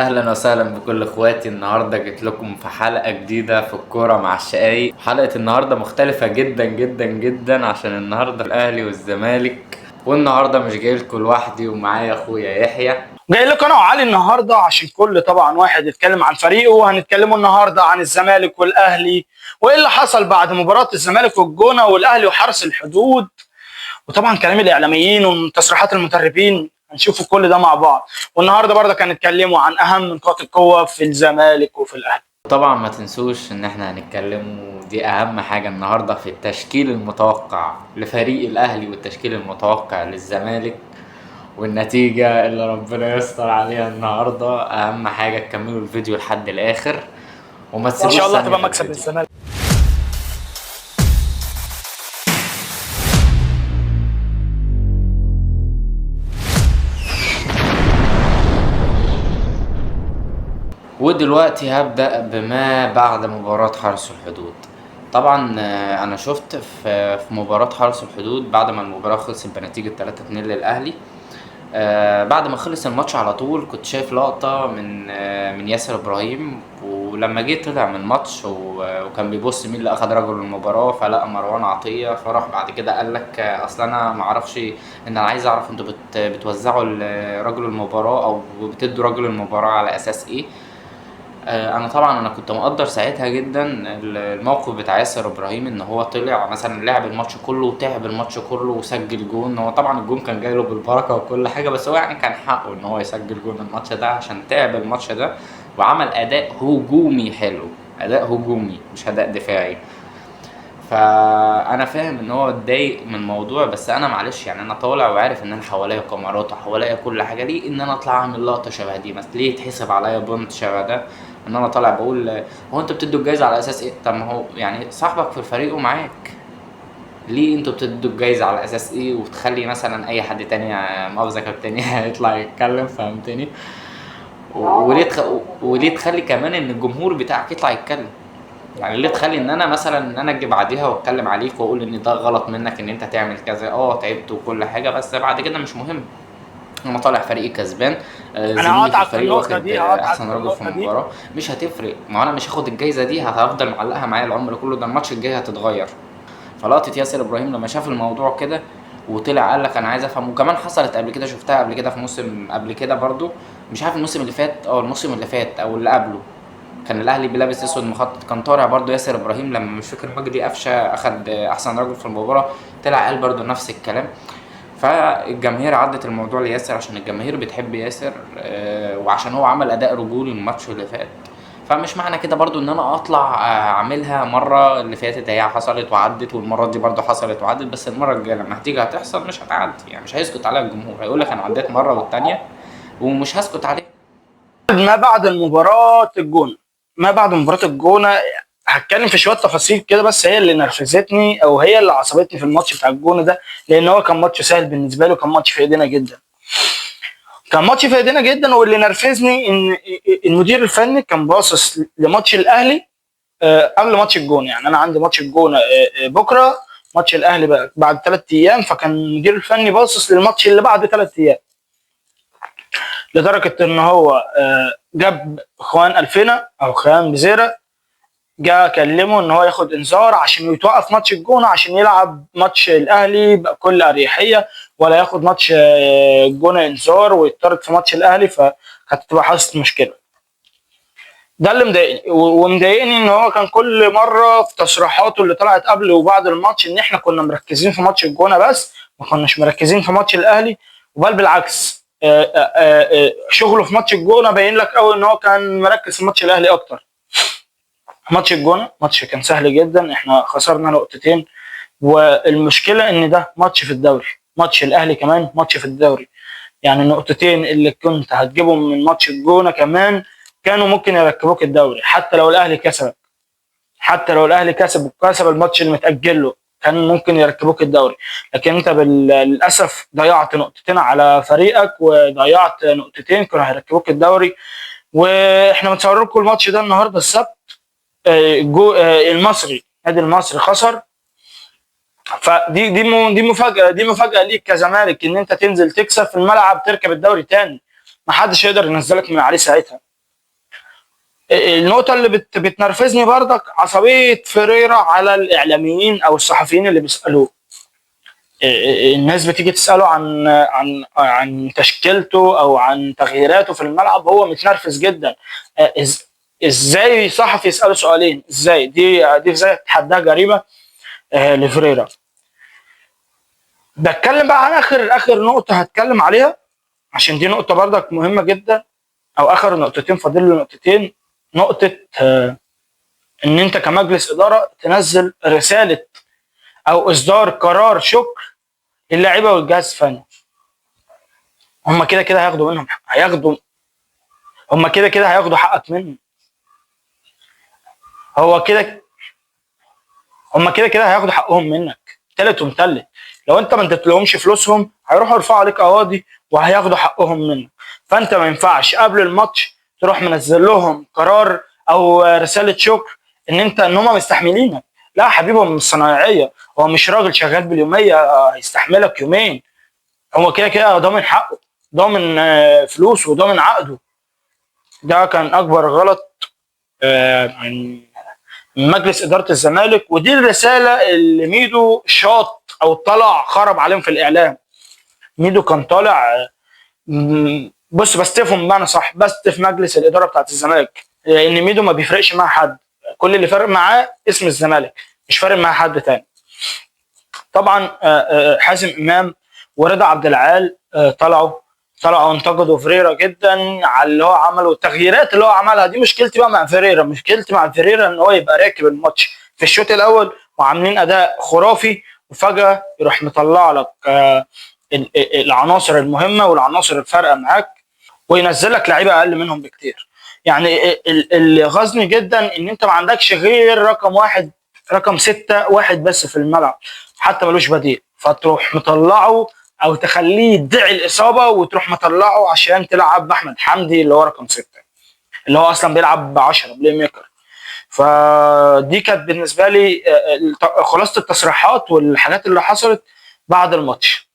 اهلا وسهلا بكل اخواتي. النهارده جيت لكم في حلقه جديده في الكوره مع الشقايق. حلقه النهارده مختلفه جدا جدا جدا عشان النهارده الاهلي والزمالك، والنهارده مش جاي لكم لوحدي ومعايا اخويا يحيى. جاي لكم انا وعلي النهارده عشان كل طبعا واحد يتكلم عن فريقه، وهنتكلموا النهارده عن الزمالك والاهلي وايه اللي حصل بعد مباراه الزمالك والجونه والاهلي وحرس الحدود، وطبعا كلام الاعلاميين وتصريحات المدربين. هنشوفوا كل ده مع بعض. والنهارده برضه هنتكلموا عن اهم نقاط القوه في الزمالك وفي الاهلي. طبعا ما تنسوش ان احنا هنتكلم، ودي اهم حاجه النهارده، في التشكيل المتوقع لفريق الاهلي والتشكيل المتوقع للزمالك، والنتيجة اللي ربنا يستر عليها النهاردة. أهم حاجة تكملوا الفيديو لحد الآخر وما ان تسيبوش شاء الله ثانية تبقى في مكسب الفيديو. للزمالك. ودلوقتي هبدأ بما بعد مباراة حرس الحدود. طبعا أنا شفت في مباراة حرس الحدود بعد ما المباراة خلصت بنتيجة 3-2 للأهلي. بعد ما خلص الماتش على طول كنت شايف لقطة من ياسر إبراهيم، ولما جه طلع من الماتش وكان بيبص مين اللي أخد رجل المباراة، فلقى مروان عطية. فراح بعد كده قال لك أصل أنا معرفش، إن أنا عايز أعرف أنتوا بتوزعوا رجل المباراة أو بتدوا رجل المباراة على أساس إيه. انا كنت مقدر ساعتها جدا الموقف بتاع ياسر ابراهيم، ان هو طلع مثلا لعب الماتش كله وتعب الماتش كله وسجل جون. هو طبعا الجون كان جايله بالبركه وكل حاجه، بس هو يعني كان حقه ان هو يسجل جون الماتش ده عشان تعب الماتش ده وعمل اداء هجومي حلو. اداء هجومي مش اداء دفاعي. فانا فاهم ان هو اتضايق من الموضوع، بس انا معلش يعني انا طالع وعارف ان انا حواليا كاميرات وحواليا كل حاجه، ليه ان انا اطلع اعمل لقطه شبه دي مثلا؟ ليه يتحسب عليا بونت شبه ده ان انا طالع بقول هو انتوا بتدوا الجايزه على اساس ايه؟ طب ما هو يعني صاحبك في الفريق ومعاك، ليه انتوا بتدوا الجايزه على اساس ايه؟ وتخلي مثلا اي حد تاني مؤاخذه كابتن يطلع يتكلم، فهمتني؟ وليه تخلي كمان ان الجمهور بتاعك يطلع يتكلم؟ يعني ليه تخلي ان انا مثلا ان انا اجي بعديها واتكلم عليك واقول ان ده غلط منك ان انت تعمل كذا؟ تعبت وكل حاجه، بس بعد كده مش مهم. انا طالع فريقي كسبان، انا زميلي في هقطعك في الفريق النقطه واخد دي هقطعك احسن في راجل في النقطه دي المباراه. مش هتفرق، ما انا مش هاخد الجايزه دي، هفضل معلقها معايا العمر كله، ده الماتش الجاي هتتغير. فلقطه ياسر ابراهيم لما شاف الموضوع كده وطلع قال لك انا عايز افهم، وكمان حصلت قبل كده، شفتها قبل كده في موسم قبل كده برضو، مش عارف الموسم اللي فات الموسم اللي فات او اللي قبله، كان الاهلي بيلابس اسود مخطط، كان طالع برضو ياسر ابراهيم لما مش فاكر مجدي قفشه اخد احسن رجل في المباراه، طلع قال برضو نفس الكلام. فالجماهير عدت الموضوع لياسر عشان الجماهير بتحب ياسر، وعشان هو عمل اداء رجولي الماتش اللي فات. فمش معنى كده برضو ان انا اطلع اعملها مره اللي فاتت هي حصلت وعدت، والمره دي برضو حصلت وعدت، بس المره الجايه لما هتيجي هتحصل مش هتعدي، يعني مش هيسكت عليها الجمهور، هيقول لك انا عديت مره والتانيه ومش هسكت عليها. ما بعد المباراة الجونة ما بعد مباراة الجونة هتكلم في شوية تفاصيل كده، بس هي اللي نرفزتني او هي اللي عصبتني في الماتش بتاع الجونة ده، لان هو كان ماتش سهل بالنسبة له، كان ماتش في ايدينا جدا. كان ماتش في ايدينا جدا، واللي نرفزني ان المدير الفني كان باصص لماتش الاهلي قبل ماتش الجونة. يعني انا عندي ماتش الجونة بكرة، ماتش الاهلي بقى بعد 3 ايام، فكان المدير الفني باصص للماتش اللي بعد 3 ايام، لدرجة ان هو جاب اخوان الفينا او خوان بزيرة، جا كلمه ان هو ياخد انذار عشان يتوقف ماتش الجونه عشان يلعب ماتش الاهلي بكل اريحيه، ولا ياخد ماتش الجونه انذار ويطرد في ماتش الاهلي، فكانت تبقى حصلت مشكله. ده اللي مضايقني، ومضايقني ان هو كان كل مره في تصريحاته اللي طلعت قبل وبعد الماتش ان احنا كنا مركزين في ماتش الجونه بس، ما كناش مركزين في ماتش الاهلي. وبل بالعكس، شغله في ماتش الجونه باين لك قوي ان هو كان مركز في ماتش الاهلي اكتر. ماتش الجونه ماتش كان سهل جدا، احنا خسرنا نقطتين، والمشكله ان ده ماتش في الدوري، ماتش الاهلي كمان ماتش في الدوري. يعني النقطتين اللي كنت هتجيبهم من ماتش الجونه كمان كانوا ممكن يركبوك الدوري، حتى لو الاهلي كسب، حتى لو الاهلي كسب وكسب الماتش اللي متاجل له كان ممكن يركبوك الدوري. لكن انت للاسف ضيعت نقطتين على فريقك، وضيعت نقطتين كانوا هيركبوك الدوري. واحنا بنصور لكم الماتش ده النهارده السبت، المصري، نادي المصري خسر. دي مفاجاه، دي مفاجاه ليك كزمالك ان انت تنزل تكسب في الملعب تركب الدوري تاني، ما حدش يقدر ينزلك من عليه ساعتها. النقطة اللي بتنرفزني برضك عصبية فيريرا على الإعلاميين أو الصحفيين اللي بيسألوه. الناس بتيجي تسأله عن تشكيلته أو عن تغييراته في الملعب، هو متنرفز جدا. ازاي صحفي يسأله سؤالين؟ ازاي دي ازاي تحداها جريمة لفريرا. بتكلم بقى عن اخر نقطة هتكلم عليها، عشان دي نقطة برضك مهمة جدا، او اخر نقطتين، فاضل له نقطتين. نقطة ان انت كمجلس ادارة تنزل رسالة او اصدار قرار شكر للاعيبة والجهاز الفني. هم كده كده هياخدوا منهم، هم كده كده هياخدوا حقك منهم. هو كده هم كده كده هياخدوا حقهم منك تالت ومتلت. لو انت ما اديتلهمش فلوسهم هيروحوا يرفعوا عليك قواضي وهياخدوا حقهم منك. فانت ما ينفعش قبل الماتش تروح منزل لهم قرار او رساله شكر ان هم مستحملينك. لا حبيبي، هو مش صنايعيه، هو مش راجل شغال باليوميه هيستحملك يومين. هو كده كده ضامن حقه، ضامن فلوسه وضامن عقده. ده كان اكبر غلط من مجلس اداره الزمالك، ودي الرساله اللي ميدو شاط او طلع خرب عليهم في الاعلام. ميدو كان طالع بص بستفهم بمعنى صح، بستف مجلس الاداره بتاعت الزمالك، لان ميدو ما بيفرقش مع حد. كل اللي فارق معاه اسم الزمالك، مش فارق مع حد تاني. طبعا حازم امام ورضا عبد العال طلعوا انتقدوا فريرا جدا على اللي هو عمله والتغييرات اللي هو عملها. دي مشكلتي بقى مع فريرا، مشكلتي مع فريرا ان هو يبقى راكب الماتش في الشوط الاول وعاملين اداء خرافي، وفجاه يروح مطلع لك العناصر المهمه والعناصر الفارقه معاك وينزل لك لعيبه اقل منهم بكتير. يعني اللي غاظني جدا ان انت ما عندكش غير رقم واحد، رقم 6 واحد بس في الملعب، حتى ملوش بديل، فتروح مطلعه او تخليه يدعي الاصابه وتروح مطلعه عشان تلعب باحمد حمدي اللي هو رقم 6، اللي هو اصلا بيلعب ب10 بلاي ميكر. فدي كانت بالنسبه لي خلاصه التصريحات والحاجات اللي حصلت بعد الماتش.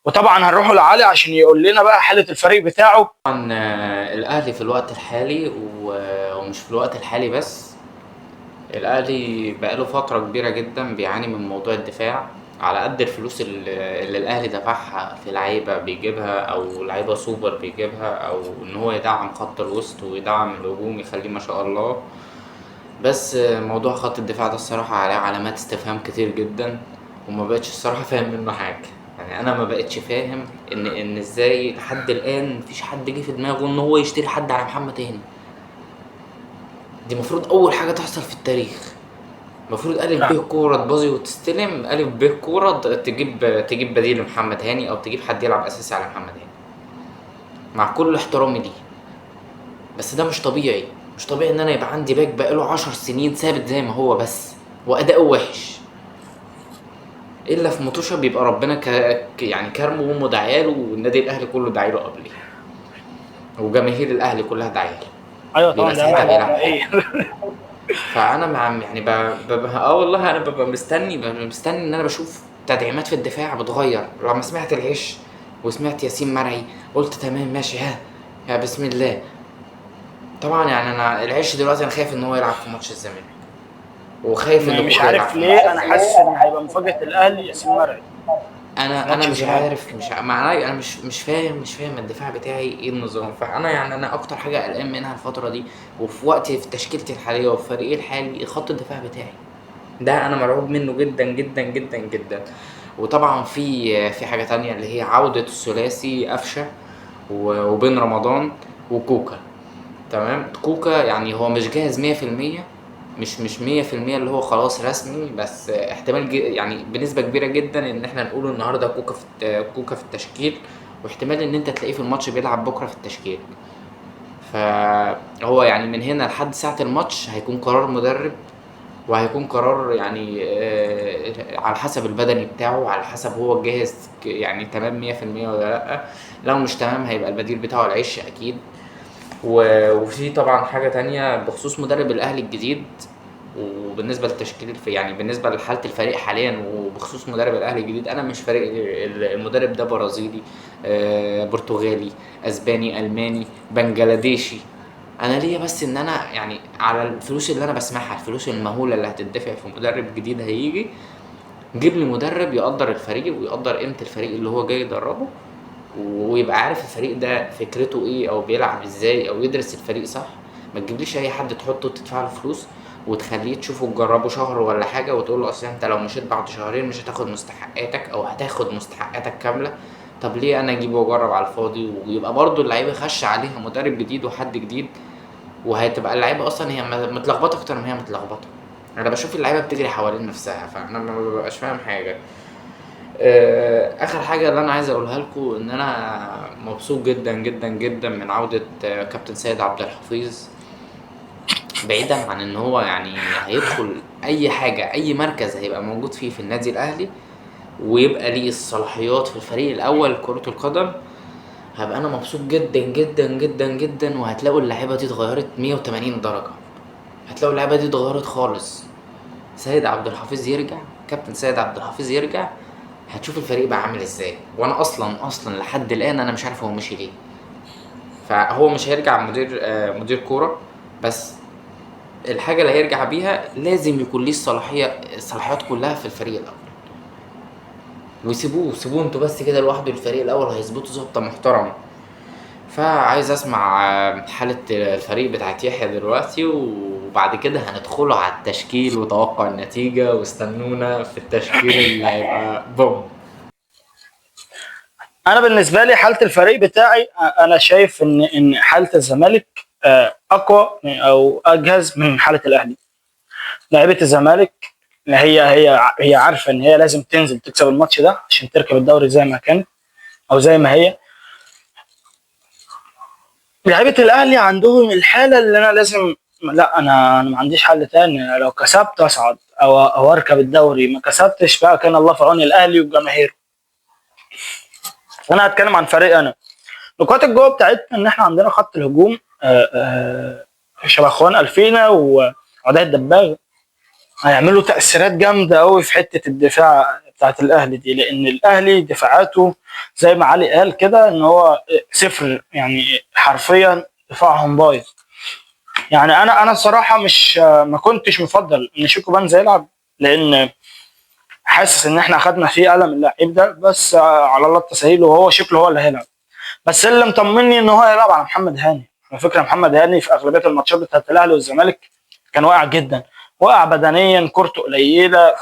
وطبعا هنروح لعلي عشان يقول لنا بقى حاله الفريق بتاعه. طبعا الاهلي في الوقت الحالي ومش في الوقت الحالي بس، الاهلي بقاله فتره كبيره جدا بيعاني من موضوع الدفاع. على قد الفلوس اللي الاهلي دفعها في لعيبه بيجيبها او لعيبه سوبر بيجيبها، او ان هو يدعم خط الوسط ويدعم الهجوم يخليه ما شاء الله، بس موضوع خط الدفاع ده الصراحه عليه علامات استفهام كتير جدا، وما بقتش الصراحه فاهم منه حاجه. يعني انا ما بقتش فاهم ان ازاي لحد الان مفيش حد جه في دماغه ان هو يشتري حد على محمد هاني. دي المفروض اول حاجه تحصل في التاريخ. المفروض الف ب كوره تبازي وتستلم، الف ب كوره تجيب بديل لمحمد هاني او تجيب حد يلعب اساسي على محمد هاني، مع كل احترامي ليه. بس ده مش طبيعي، مش طبيعي ان انا يبقى عندي باك بقاله 10 سنين ثابت زي ما هو بس واداؤه وحش، الا في مطوشه بيبقى ربنا يعني كرمه وامه داعياله والنادي الاهلي كله داعيله قبلي وجماهير الاهلي كلها داعياله، ايوه طبعا بيبقى ده ساعتها بيلعب حلو. ايه. فانا مع يعني والله انا ببقى مستني ان انا بشوف تدعيمات في الدفاع بتغير. لما سمعت العش وسمعت ياسين مرعي قلت تمام ماشي، ها يا بسم الله. طبعا يعني انا العش دلوقتي انا خايف ان هو يلعب في ماتش الزمالك، وخايف ان مش كوكا يلعب عارف في ماتش ليه انا الزمالك. حاسس ان هيبقى مفاجاه الاهلي ياسين مرعي في انا ماتش مش الزمالك. عارف، معناي انا مش فاهم الدفاع بتاعي ايه النظام. فانا يعني انا اكتر حاجه قلقان منها الفتره دي وفي وقتي في تشكيلتي الحاليه وفي فريقي الحالي خط الدفاع بتاعي ده انا مرعوب منه جدا جدا جدا جدا. وطبعا في حاجه تانية اللي هي عوده الثلاثي قفشه وبين رمضان وكوكا. تمام، كوكا يعني هو مش جاهز 100%، مش 100% اللي هو خلاص رسمي، بس احتمال يعني بنسبة كبيرة جدا ان احنا نقول النهارده كوكا في التشكيل، واحتمال ان انت تلاقيه في الماتش بيلعب بكره في التشكيل. فهو يعني من هنا لحد ساعة الماتش هيكون قرار مدرب، وهيكون قرار يعني على حسب البدني بتاعه، على حسب هو جاهز يعني تمام 100% ولا لأ. لو مش تمام هيبقى البديل بتاعه العش أكيد. وفي طبعا حاجة تانية بخصوص مدرب الأهلي الجديد، وبالنسبة للتشكيل في يعني بالنسبة لحالة الفريق حاليا وبخصوص مدرب الأهلي الجديد، أنا مش فارق المدرب ده برازيلي برتغالي أسباني ألماني بنجلاديشي، انا ليا بس ان انا يعني على الفلوس اللي انا بسمعها، الفلوس المهوله اللي هتدفع في مدرب جديد هيجي، جيب لي مدرب يقدر الفريق ويقدر قيمه الفريق اللي هو جاي يدربه، ويبقى عارف الفريق ده فكرته ايه او بيلعب ازاي او يدرس الفريق صح. ما تجيبليش اي حد تحطه تدفع له فلوس وتخليه تشوفه تجربه شهر ولا حاجه وتقول له اصل انت لو مشيت بعد شهرين مش هتاخد مستحقاتك او هتاخد مستحقاتك كامله. طب ليه انا اجيبه واجرب على الفاضي؟ ويبقى برضو اللعيبه خش عليها مدرب جديد وحد جديد، وهتبقى اللعيبه اصلا هي متلخبطه اكتر ما هي متلخبطه. انا بشوف اللعيبه بتجري حوالين نفسها، فانا ما ببقاش فاهم حاجه. اخر حاجه اللي انا عايز اقولها لكم ان انا مبسوط جدا جدا جدا من عوده كابتن سيد عبد الحفيظ. بعيدا عن ان هو يعني هيدخل اي حاجه اي مركز هيبقى موجود فيه في النادي الاهلي ويبقى ليه الصلاحيات في الفريق الاول كرة القدم، هبقى انا مبسوط جدا جدا جدا جدا. وهتلاقوا اللعيبه دي اتغيرت 180 درجه، هتلاقوا اللعيبه دي اتغيرت خالص. سيد عبد الحفيظ يرجع، كابتن سيد عبد الحفيظ يرجع، هتشوف الفريق بقى عامل ازاي. وانا اصلا لحد الان انا مش عارف هو مشي ليه. فهو مش هيرجع مدير كوره بس، الحاجه اللي هيرجع بيها لازم يكون ليه الصلاحيات كلها في الفريق الاول. سيبوه انتوا بس كده لوحده، الفريق الاول هيظبطوا ظبطه محترمه. فعايز اسمع حالة الفريق بتاعت يحيى دلوقتي، وبعد كده هندخله على التشكيل وتوقع النتيجة، واستنونا في التشكيل اللي هيبقى بوم. انا بالنسبه لي حاله الفريق بتاعي، انا شايف ان حاله الزمالك اقوى او اجهز من حاله الاهلي. لعيبه الزمالك هي عارفه ان هي لازم تنزل تكسب الماتش ده عشان تركب الدوري زي ما كان او زي ما هي. لعيبه الاهلي عندهم الحاله اللي انا لازم، لا انا ما عنديش حل تاني، لو كسبت اصعد او اركب الدوري، ما كسبتش بقى كان الله في عون الاهلي وجماهيره. فانا هتكلم عن فريق انا. نقاط القوه بتاعتنا ان احنا عندنا خط الهجوم شبه اخوان الفينا وعدي الدباغ، هيعملوا تاثيرات جامده قوي في حته الدفاع بتاعت الاهلي دي، لان الاهلي دفاعاته زي ما علي قال كده ان هو صفر، يعني حرفيا دفاعهم بايظ. يعني انا الصراحه مش ما كنتش مفضل ان شيكو بنزا يلعب، لان حاسس ان احنا اخدنا فيه قلم اللعيب ده، بس على الله التسهيل، وهو شكله هو اللي هيلعب. بس اللي مطمني ان هو هيلعب على محمد هاني. على فكره محمد هاني في اغلبيه الماتشات بتاعت الاهلي والزمالك كان واقع جدا، واقع بدنيا، كورته قليله،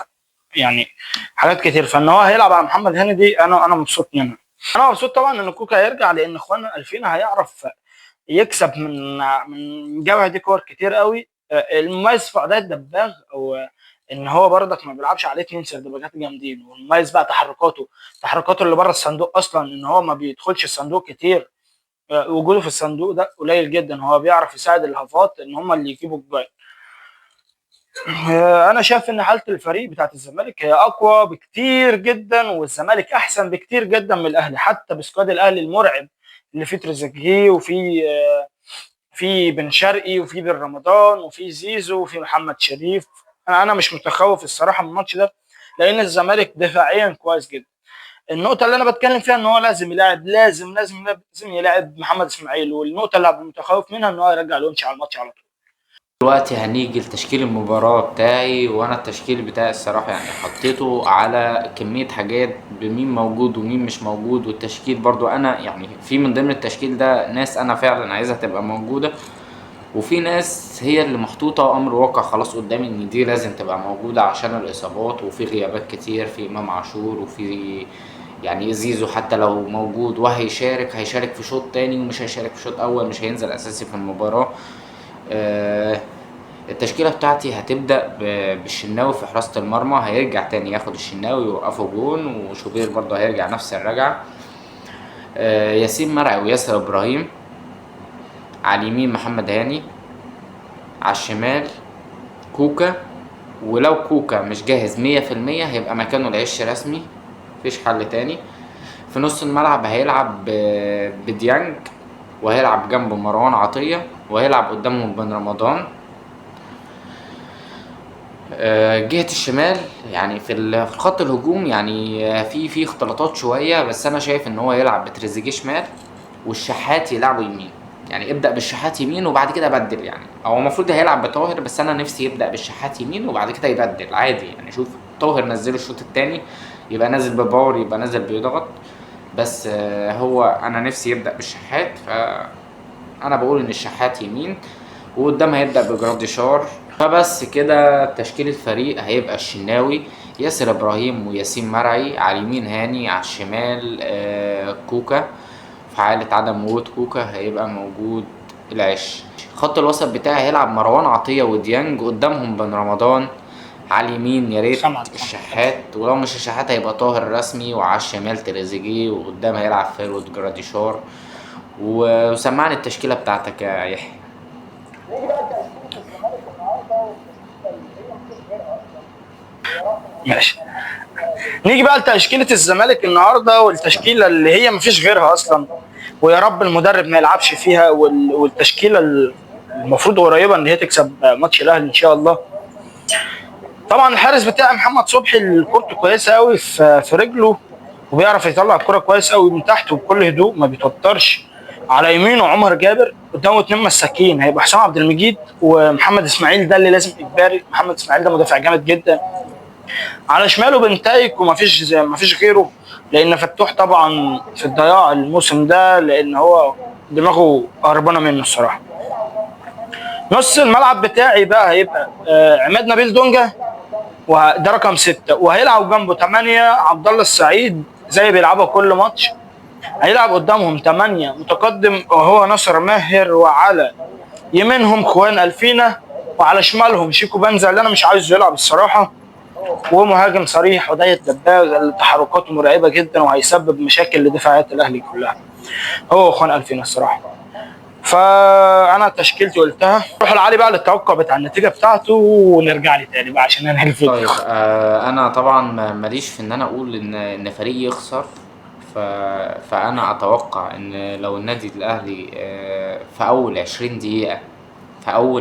يعني حاجات كتير. فان هو هيلعب على محمد هاني دي انا مبسوط منها. انا مبسوط طبعا ان كوكا هيرجع، لان اخوانا الفينا هيعرف يكسب من جبهه دي كور كتير قوي. المميز في اداء الدباغ او ان هو برضك ما بيلعبش عليه اتنين سردباكات جامدين، والمميز بقى تحركاته اللي بره الصندوق، اصلا ان هو ما بيدخلش الصندوق كتير. وجوده في الصندوق ده قليل جدا، هو بيعرف يساعد الهافات ان هم اللي يجيبوا الجوال. انا شايف ان حاله الفريق بتاعت الزمالك هي اقوى بكتير جدا، والزمالك احسن بكتير جدا من الاهلي، حتى بسكواد الاهلي المرعب اللي فيه تريزيجيه في بن شرقي وفي بن رمضان وفي زيزو وفي محمد شريف. انا مش متخوف الصراحه من الماتش ده، لان الزمالك دفاعيا كويس جدا. النقطه اللي انا بتكلم فيها ان هو لازم يلاعب، لازم يلاعب محمد اسماعيل، والنقطه اللي هبقى متخوف منها ان هو يرجع لونش على الماتش على طول. دلوقتي هنيجي لتشكيل المباراة بتاعي، وانا التشكيل بتاعي الصراحة يعني حطيته على كمية حاجات بمين موجود ومين مش موجود. والتشكيل برضو انا يعني في من ضمن التشكيل ده ناس انا فعلا عايزها تبقى موجودة، وفي ناس هي اللي محطوطة امر واقع خلاص قدامي ان دي لازم تبقى موجودة عشان الاصابات، وفي غيابات كتير في امام عاشور، وفي يعني زيزو حتى لو موجود هيشارك في شوط تاني ومش هيشارك في شوط اول، مش هينزل اساسي في المباراة. آه، التشكيلة بتاعتي هتبدأ بالشناوي في حراسة المرمى، هيرجع تاني ياخد الشناوي ويوقفه جون، وشوبير برضه هيرجع نفس الرجعة. ياسين مرعي وياسر إبراهيم، على اليمين محمد هاني، على الشمال كوكا، ولو كوكا مش جاهز 100% هيبقى مكانه العش رسمي، مفيش حل تاني. في نص الملعب هيلعب بديانج، وهيلعب جنبه مروان عطية، وهيلعب قدامهم بن رمضان. جهة الشمال يعني في خط الهجوم يعني في اختلاطات شوية، بس انا شايف ان هو يلعب بتريزيجيه شمال والشحات يلعبوا يمين. يعني ابدا بالشحات يمين وبعد كده بدل. يعني هو المفروض هيلعب بطاهر، بس انا نفسي يبدا بالشحات يمين وبعد كده يبدل عادي. يعني شوف طاهر نزله الشوط الثاني، يبقى نازل بباور، يبقى نازل بيضغط. بس هو انا نفسي يبدا بالشحات، فانا بقول ان الشحات يمين وقدام هيبدا بجراديشار. فبس كده تشكيل الفريق هيبقى الشناوي، ياسر ابراهيم وياسين مرعي، على اليمين هاني، على الشمال كوكا. في حالة عدم وجود كوكا هيبقى موجود العش. خط الوسط بتاعي هيلعب مروان عطية وديانج، قدامهم بن رمضان. على اليمين يا ريت سمعك. الشحات، ولو مش الشحات هيبقى طاهر رسمي، وعلى الشمال تريزيجيه، وقدام هيلعب فيرود جراديشار. وسمعني التشكيلة بتاعتك يا يحيى. ماشي، نيجي بقى لتشكيلة الزمالك النهارده، والتشكيلة اللي هي مفيش غيرها أصلا، ويا رب المدرب ما يلعبش فيها، والتشكيلة المفروض قريبة إن هي تكسب ماتش الأهلي إن شاء الله. طبعا الحارس بتاعي محمد صبحي، الكورته كويسة قوي في رجله، وبيعرف يطلع الكرة كويس قوي من تحت وبكل هدوء، ما بيتوترش. على يمينه عمر جابر، قدامه اتنين مساكين، هيبقى حسام عبد المجيد ومحمد اسماعيل، ده اللي لازم اجباري. محمد اسماعيل ده مدافع جامد جدا. على شماله بنتايك، ومفيش غيره، لان فتوح طبعا في الضياع الموسم ده، لان هو دماغه هربانه منه الصراحه. نص الملعب بتاعي بقى هيبقى عماد نبيل دونجا، وده رقم 6، وهيلعب جنبه 8 عبد الله السعيد زي بيلعبها كل ماتش. هيلعب قدامهم 8 متقدم، وهو ناصر ماهر، وعلى يمينهم خوان الفينا، وعلى شمالهم شيكو بنزا اللي انا مش عايزه يلعب الصراحه، ومهاجم صريح وداية دباغ اللي تحركاته مرعبه جدا، وهيسبب مشاكل لدفاعات الاهلي كلها، هو خوان الفينا الصراحه. فانا تشكيلتي قلتها، نروح لعلي بقى للتوقع بتاع النتيجه بتاعته، ونرجع لي تاني بقى عشان ننهي الفيديو. طيب انا طبعا ماليش في ان انا اقول ان فريق يخسر. فانا اتوقع ان لو النادي الاهلي في اول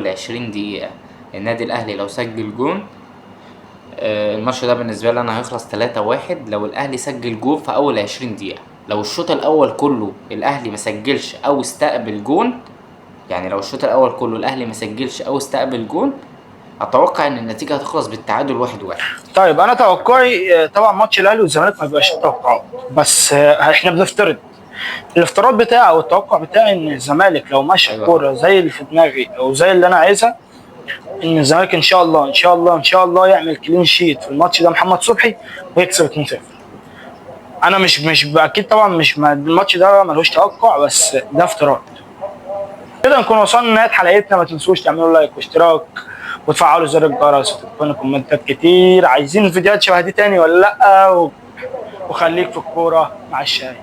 20 دقيقة، النادي الاهلي لو سجل جون، الماتش ده بالنسبة لي انا هيخلص 3-1 لو الاهلي سجل جون في اول 20 دقيقة. لو الشوط الاول كله الاهلي ما سجلش او استقبل جون، يعني لو الشوط الاول كله الاهلي ما سجلش او استقبل جون، اتوقع ان النتيجة هتخلص بالتعادل 1-1. طيب انا توقعي طبعا ماتش الاهلي والزمالك ما بيبقاش توقع، بس احنا بنفترض. الافتراض بتاعي او التوقع بتاعي ان الزمالك لو ماشي ايوه الكوره زي اللي في دماغي او زي اللي انا عايزها، ان الزمالك ان شاء الله ان شاء الله ان شاء الله يعمل كلين شيت في الماتش ده محمد صبحي، ويكسب 2-0. انا مش اكيد طبعا، مش الماتش ده ملوش توقع، بس ده افتراض. كده نكون وصلنا لنهايه حلقتنا. ما تنسوش تعملوا لايك واشتراك وتفعلوا زر الجرس، وتكتبوا كومنتات كتير عايزين فيديوهات شبه دي تاني ولا لا، وخليك في الكوره مع الشاي.